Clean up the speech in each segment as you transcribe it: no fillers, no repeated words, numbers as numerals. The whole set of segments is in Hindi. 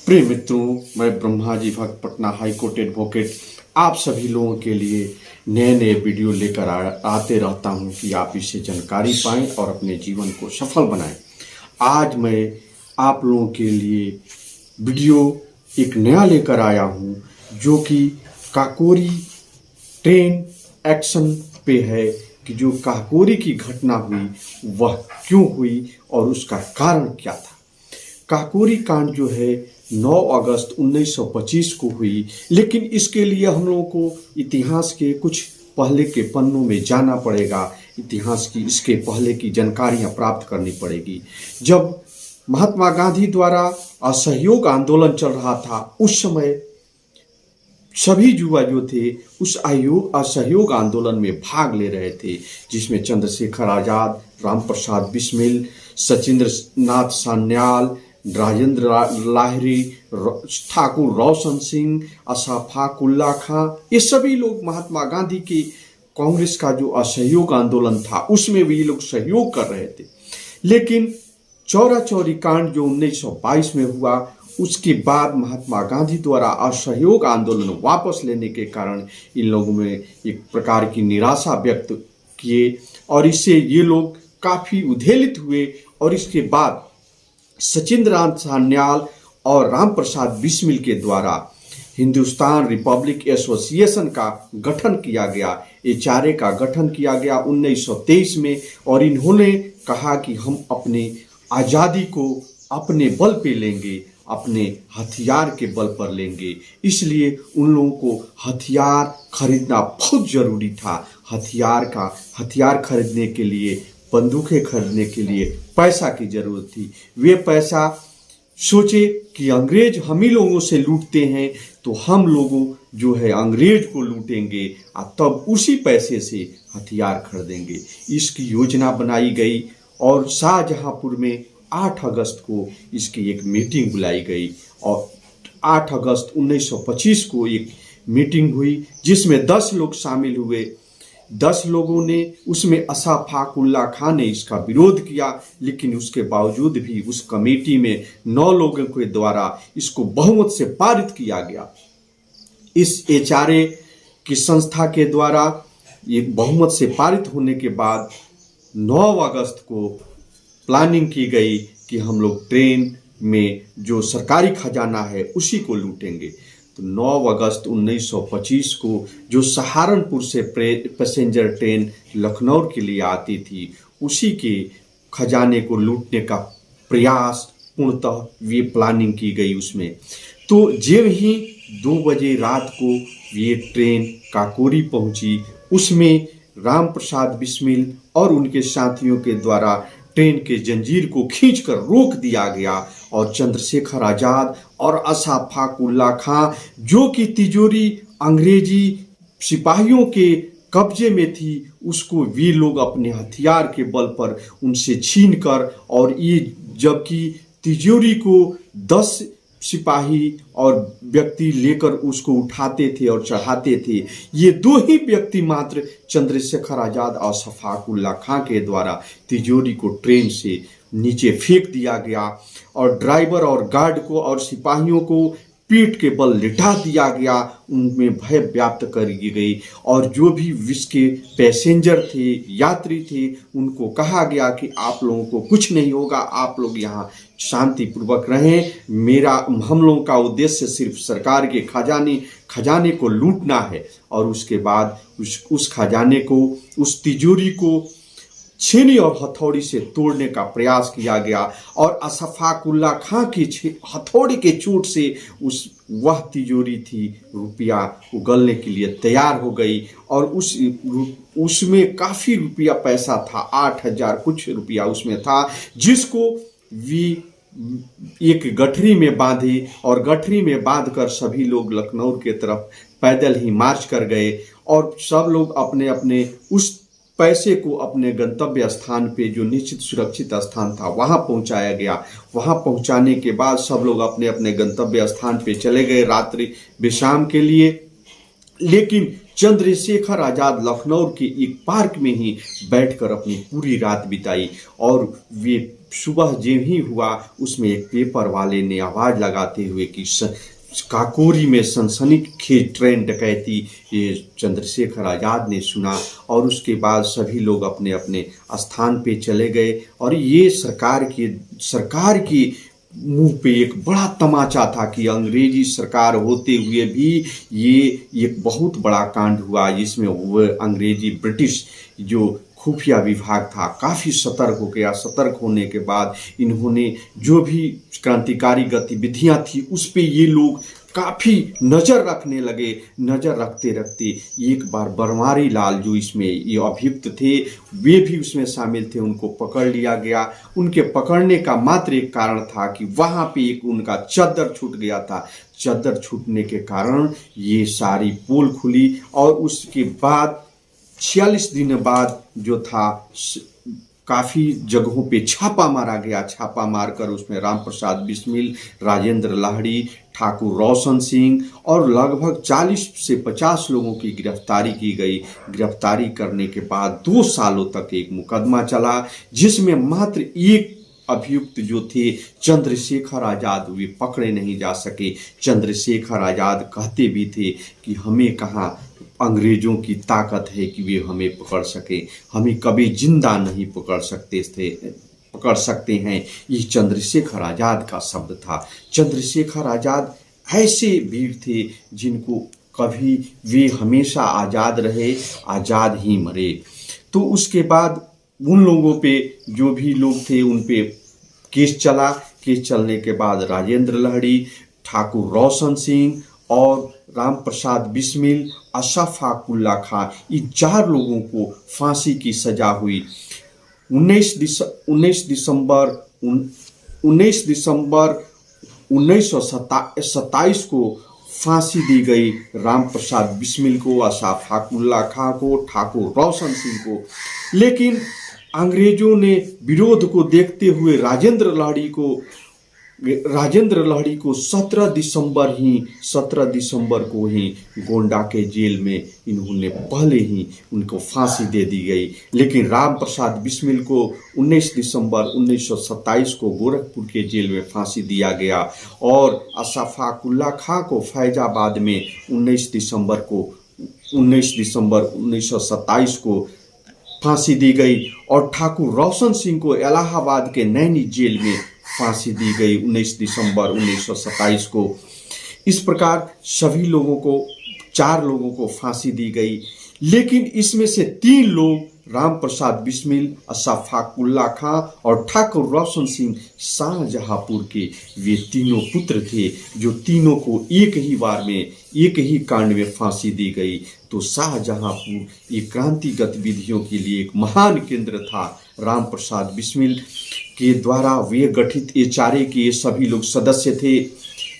प्रिय मित्रों, मैं ब्रह्माजी भक्त पटना हाईकोर्ट एडवोकेट आप सभी लोगों के लिए नए नए वीडियो लेकर आते रहता हूं कि आप इससे जानकारी पाएं और अपने जीवन को सफल बनाएं। आज मैं आप लोगों के लिए वीडियो एक नया लेकर आया हूं जो कि काकोरी ट्रेन एक्शन पे है कि जो काकोरी की घटना हुई वह क्यों हुई और उसका कारण क्या था। काकोरी कांड जो है 9 अगस्त 1925 को हुई, लेकिन इसके लिए हम लोगों को इतिहास के कुछ पहले के पन्नों में जाना पड़ेगा। इतिहास की इसके पहले की जानकारियां प्राप्त करनी पड़ेगी। जब महात्मा गांधी द्वारा असहयोग आंदोलन चल रहा था, उस समय सभी युवा जो थे उस असहयोग आंदोलन में भाग ले रहे थे, जिसमें चंद्रशेखर आजाद, राम प्रसाद बिस्मिल, सचिंद्र नाथ सान्याल, राजेंद्र लाहिरी, ठाकुर रोशन सिंह, अशफाक उल्ला खां, ये सभी लोग महात्मा गांधी के कांग्रेस का जो असहयोग आंदोलन था उसमें भी ये लोग सहयोग कर रहे थे। लेकिन चौरा चौरी कांड जो 1922 में हुआ, उसके बाद महात्मा गांधी द्वारा असहयोग आंदोलन वापस लेने के कारण इन लोगों में एक प्रकार की निराशा व्यक्त किए और इससे ये लोग काफी उद्वेलित हुए। और इसके बाद सचिंद्र नाथ सान्याल और राम प्रसाद बिस्मिल के द्वारा हिंदुस्तान रिपब्लिक एसोसिएशन का गठन किया गया, HRA का गठन किया गया 1923 में। और इन्होंने कहा कि हम अपने आज़ादी को अपने बल पे लेंगे, अपने हथियार के बल पर लेंगे। इसलिए उन लोगों को हथियार खरीदना बहुत जरूरी था। हथियार खरीदने के लिए, बंदूकें खरीदने के लिए पैसा की जरूरत थी। वे पैसा सोचे कि अंग्रेज हम ही लोगों से लूटते हैं तो हम लोगों जो है अंग्रेज को लूटेंगे और तब उसी पैसे से हथियार खरीदेंगे। इसकी योजना बनाई गई और शाहजहांपुर में 8 अगस्त को इसकी एक मीटिंग बुलाई गई और 8 अगस्त 1925 को एक मीटिंग हुई जिसमें 10 लोग शामिल हुए। 10 लोगों ने, उसमें अशफाक उल्ला खां ने इसका विरोध किया, लेकिन उसके बावजूद भी उस कमेटी में 9 लोगों के द्वारा इसको बहुमत से पारित किया गया। इस HRA की संस्था के द्वारा ये बहुमत से पारित होने के बाद 9 अगस्त को प्लानिंग की गई कि हम लोग ट्रेन में जो सरकारी खजाना है उसी को लूटेंगे। तो 9 अगस्त 1925 को जो सहारनपुर से पैसेंजर ट्रेन लखनऊ के लिए आती थी, उसी के खजाने को लूटने का प्रयास पूर्णतः ये प्लानिंग की गई उसमें। तो जब ही 2 बजे रात को ये ट्रेन काकोरी पहुंची, उसमें राम प्रसाद बिस्मिल और उनके साथियों के द्वारा ट्रेन के जंजीर को खींचकर रोक दिया गया और चंद्रशेखर आजाद और अशफाक उल्ला खां, जो कि तिजोरी अंग्रेजी सिपाहियों के कब्जे में थी, उसको वे लोग अपने हथियार के बल पर उनसे छीनकर, और ये जबकि तिजोरी को 10 सिपाही और व्यक्ति लेकर उसको उठाते थे और चढ़ाते थे, ये 2 ही व्यक्ति मात्र चंद्रशेखर आजाद और अशफाक उल्ला खां के द्वारा तिजोरी को ट्रेन से नीचे फेंक दिया गया और ड्राइवर और गार्ड को और सिपाहियों को पीठ के बल लिटा दिया गया। उनमें भय व्याप्त कर दी गई और जो भी इसके पैसेंजर थे, यात्री थे, उनको कहा गया कि आप लोगों को कुछ नहीं होगा, आप लोग यहाँ शांतिपूर्वक रहें। हम लोगों का उद्देश्य सिर्फ सरकार के खजाने को लूटना है। और उसके बाद उस खजाने को, उस तिजोरी को छेनी और हथौड़ी से तोड़ने का प्रयास किया गया और अशफाक उल्ला खां की हथौड़ी के चोट से वह तिजोरी थी रुपया उगलने के लिए तैयार हो गई और उसमें काफी रुपया पैसा था, 8,000 कुछ रुपया उसमें था, जिसको वी एक गठरी में बांधे और गठरी में बांधकर सभी लोग लखनऊ के तरफ पैदल ही मार्च कर गए और सब लोग अपने अपने उस पैसे को अपने गंतव्य स्थान पे, जो निश्चित सुरक्षित स्थान था, वहां पहुंचाया गया। वहां पहुंचाने के बाद सब लोग अपने अपने गंतव्य स्थान पे चले गए रात्रि विश्राम के लिए। लेकिन चंद्रशेखर आजाद लखनऊ के एक पार्क में ही बैठकर अपनी पूरी रात बिताई और वे सुबह जो ही हुआ उसमें एक पेपर वाले ने आवाज़ लगाते हुए कि काकोरी में सनसनीखेज ट्रेन डकैती ये चंद्रशेखर आज़ाद ने सुना और उसके बाद सभी लोग अपने अपने स्थान पे चले गए। और ये सरकार की मुंह पे एक बड़ा तमाचा था कि अंग्रेजी सरकार होते हुए भी ये एक बहुत बड़ा कांड हुआ, जिसमें वो अंग्रेजी ब्रिटिश जो खुफिया विभाग था काफ़ी सतर्क हो गया। सतर्क होने के बाद इन्होंने जो भी क्रांतिकारी गतिविधियां थी उस पे ये लोग काफ़ी नज़र रखने लगे। नज़र रखते रखते एक बार बनवारी लाल जो इसमें ये अभियुक्त थे वे भी उसमें शामिल थे, उनको पकड़ लिया गया। उनके पकड़ने का मात्र एक कारण था कि वहाँ पे एक उनका चद्दर छूट गया था। चद्दर छूटने के कारण ये सारी पोल खुली और उसके बाद 46 दिन बाद जो था काफ़ी जगहों पे छापा मारा गया। छापा मारकर उसमें राम प्रसाद बिस्मिल, राजेंद्र लाहिड़ी, ठाकुर रोशन सिंह और लगभग 40 से 50 लोगों की गिरफ्तारी की गई। गिरफ्तारी करने के बाद 2 सालों तक एक मुकदमा चला, जिसमें मात्र एक अभियुक्त जो थे चंद्रशेखर आज़ाद वे पकड़े नहीं जा सके। चंद्रशेखर आज़ाद कहते भी थे कि हमें कहाँ अंग्रेजों की ताकत है कि वे हमें पकड़ सके, हमें कभी जिंदा नहीं पकड़ सकते हैं। ये चंद्रशेखर आज़ाद का शब्द था। चंद्रशेखर आज़ाद ऐसे वीर थे जिनको कभी वे हमेशा आज़ाद रहे, आज़ाद ही मरे। तो उसके बाद उन लोगों पे जो भी लोग थे उन पे केस चला। केस चलने के बाद राजेंद्र लाहिड़ी, ठाकुर रोशन सिंह और राम प्रसाद बिस्मिल, अशफाकुल्ला खां, इन 4 लोगों को फांसी की सजा हुई। 19 दिसंबर 1927 को फांसी दी गई राम प्रसाद बिस्मिल को, अशफाकुल्ला खां को, ठाकुर रोशन सिंह को। लेकिन अंग्रेजों ने विरोध को देखते हुए राजेंद्र लाहिड़ी को 17 दिसंबर को ही गोंडा के जेल में इन्होंने पहले ही उनको फांसी दे दी गई। लेकिन राम प्रसाद बिस्मिल को 19 दिसंबर 1927 को गोरखपुर के जेल में फांसी दिया गया और अशफाकुल्ला खां को फैजाबाद में 19 दिसंबर 1927 को फांसी दी गई और ठाकुर रोशन सिंह को इलाहाबाद के नैनी जेल में फांसी दी गई 19 दिसंबर 1927 को। इस प्रकार सभी लोगों को 4 लोगों को फांसी दी गई। लेकिन इसमें से 3 लोग राम प्रसाद बिस्मिल, अशफाकुल्ला खां और ठाकुर रोशन सिंह शाहजहांपुर के वे तीनों पुत्र थे, जो तीनों को एक ही बार में एक ही कांड में फांसी दी गई। तो शाहजहांपुर ये क्रांति गतिविधियों के लिए एक महान केंद्र था। राम प्रसाद बिस्मिल के द्वारा वे गठित एचआरए के सभी लोग सदस्य थे।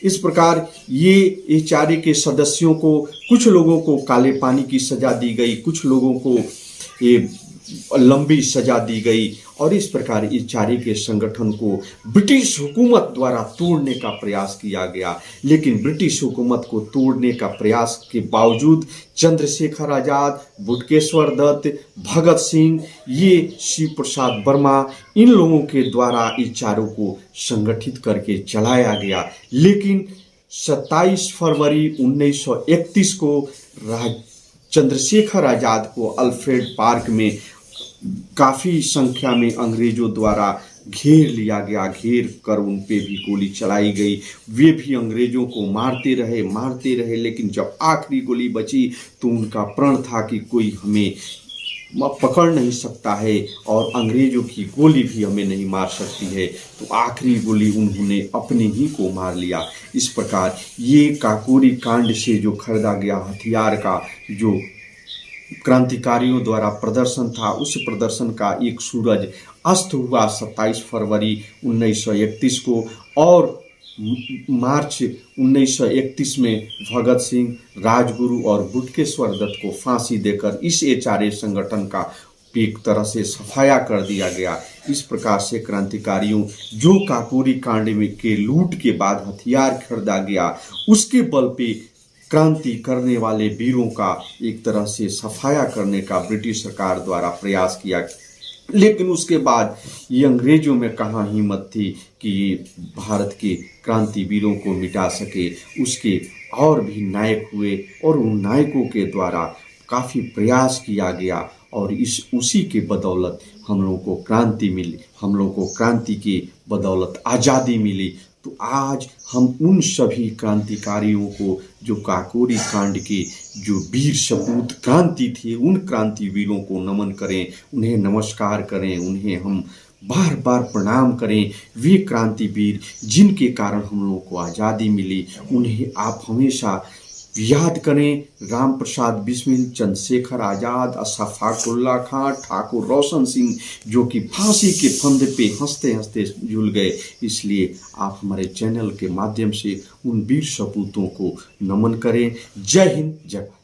इस प्रकार ये एचआरए के सदस्यों को कुछ लोगों को काले पानी की सजा दी गई, कुछ लोगों को ये लंबी सजा दी गई और इस प्रकार एचआरए के संगठन को ब्रिटिश हुकूमत द्वारा तोड़ने का प्रयास किया गया। लेकिन ब्रिटिश हुकूमत को तोड़ने का प्रयास के बावजूद चंद्रशेखर आज़ाद, बुटकेश्वर दत्त, भगत सिंह, ये शिव प्रसाद वर्मा, इन लोगों के द्वारा एचआरए को संगठित करके चलाया गया। लेकिन 27 फरवरी 1931 को चंद्रशेखर आज़ाद को अल्फ्रेड पार्क में काफ़ी संख्या में अंग्रेजों द्वारा घेर लिया गया। घेर कर उन पे भी गोली चलाई गई। वे भी अंग्रेजों को मारते रहे, लेकिन जब आखिरी गोली बची तो उनका प्रण था कि कोई हमें पकड़ नहीं सकता है और अंग्रेजों की गोली भी हमें नहीं मार सकती है। तो आखिरी गोली उन्होंने अपने ही को मार लिया। इस प्रकार ये काकोरी कांड से जो खरीदा गया हथियार का जो क्रांतिकारियों द्वारा प्रदर्शन था, उस प्रदर्शन का एक सूरज अस्त हुआ 27 फरवरी 1931 को और मार्च 1931 में भगत सिंह, राजगुरु और बुटकेश्वर दत्त को फांसी देकर इस एचआरए संगठन का एक तरह से सफाया कर दिया गया। इस प्रकार से क्रांतिकारियों जो काकोरी कांड में के लूट के बाद हथियार खरीदा गया, उसके बल पे क्रांति करने वाले वीरों का एक तरह से सफाया करने का ब्रिटिश सरकार द्वारा प्रयास लेकिन उसके बाद ये अंग्रेजों में कहाँ हिम्मत थी कि ये भारत के क्रांतिवीरों को मिटा सके। उसके और भी नायक हुए और उन नायकों के द्वारा काफ़ी प्रयास किया गया और इस उसी के बदौलत हम लोगों को क्रांति मिली, हम लोगों को क्रांति की बदौलत आज़ादी मिली। तो आज हम उन सभी क्रांतिकारियों को जो काकोरी कांड के जो वीर सपूत क्रांति थे, उन क्रांतिवीरों को नमन करें, उन्हें नमस्कार करें, उन्हें हम बार बार प्रणाम करें। वे क्रांतिवीर जिनके कारण हम लोगों को आज़ादी मिली, उन्हें आप हमेशा याद करें। राम प्रसाद बिस्मिल, चंद्रशेखर आज़ाद, अशफाकुल्ला खां, ठाकुर रोशन सिंह, जो कि फांसी के फंदे पे हंसते हंसते झूल गए। इसलिए आप हमारे चैनल के माध्यम से उन वीर सपूतों को नमन करें। जय हिंद, जय भारत।